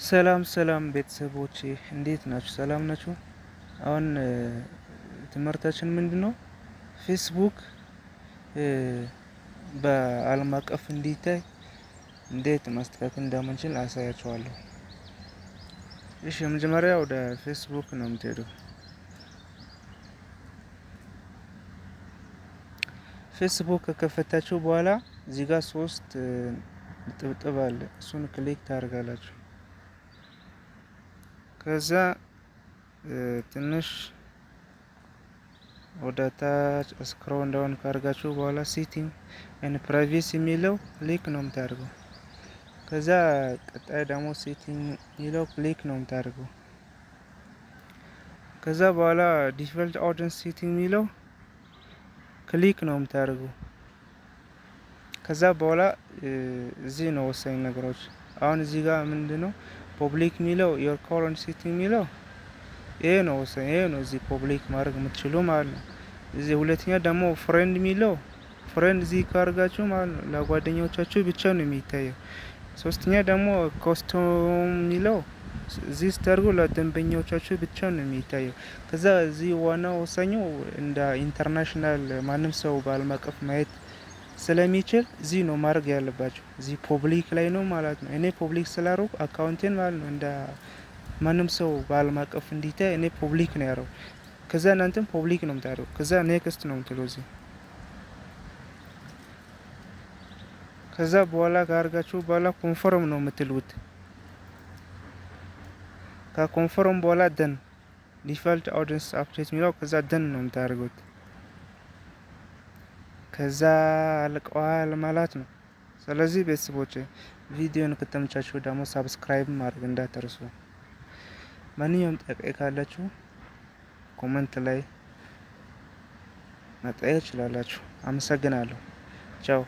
ሰላም ሰላም ቤተሰቦቼ እንዴት ናችሁ? ሰላም ናችሁ? አሁን ትምህርታችን ምንድነው? ፌስቡክ በአለም አቀፍ እንዲታይ እንዴት ማስተካከል እንደምንችል አሳያችኋለሁ። እሺ መጀመሪያ ወደ ፌስቡክ ነው የምትሄደው። ፌስቡክ ከከፈታችሁ በኋላ እዚህ ጋር 3 ጥብጥብ አለ። እሱን ክሊክ ታደርጋላችሁ። ከዛ ትንሽ ወደ ታች ስክሮል ዳውን ካደርጋችሁ በኋላ ሴቲንግ ኤንድ ፕራይቬሲ የሚለው ክሊክ ነው የምታደርገው። ከዛ ቀጣይ ደግሞ ሴቲንግ የሚለው ክሊክ ነው የምታደርገው። ከዛ በኋላ ዲፎልት ኦዲየንስ ሴቲንግ የሚለው ክሊክ ነው የምታደርገው። ከዛ በኋላ እዚህ ነው ወሳኝ ነገሮች። አሁን እዚህ ጋር ምንድነው ፐብሊክ የሚለው ዮር ኮረንት ሴቲንግ የሚለው ይሄ ነው ወሳኝ። ይሄ ነው እዚህ ፐብሊክ ማድረግ የምትችሉ ማለት ነው። እዚህ ሁለተኛ ደግሞ ፍሬንድ የሚለው ፍሬንድ እዚህ ካርጋችሁ ማለት ነው ለጓደኞቻችሁ ብቻ ነው የሚታየው። ሶስተኛ ደግሞ ኮስቶም የሚለው እዚህ ስታደርጉ ለደንበኞቻችሁ ብቻ ነው የሚታየው። ከዛ እዚህ ዋናው ወሳኙ እንደ ኢንተርናሽናል ማንም ሰው በዓለም አቀፍ ማየት ስለሚችል እዚህ ነው ማድረግ ያለባቸው። እዚህ ፐብሊክ ላይ ነው ማለት ነው። እኔ ፐብሊክ ስላደረኩ አካውንቴን ማለት ነው እንደ ማንም ሰው በዓለም አቀፍ እንዲታይ እኔ ፐብሊክ ነው ያደረኩ። ከዛ እናንተም ፐብሊክ ነው የምታደርጉ። ከዛ ኔክስት ነው የምትለው እዚህ። ከዛ በኋላ ካርጋችሁ በኋላ ኮንፈርም ነው የምትሉት። ከኮንፈርም በኋላ ደን ዲፋልት ኦዲየንስ አፕዴት የሚለው ከዛ ደን ነው የምታደርጉት። ከዛ አልቀዋል ማለት ነው። ስለዚህ ቤተሰቦቼ ቪዲዮን ከተመቻችሁ ደግሞ ሳብስክራይብ ማድረግ እንዳትረሱ። ማንኛውም ጥያቄ ካላችሁ ኮሜንት ላይ መጠየቅ ትችላላችሁ። አመሰግናለሁ። ቻው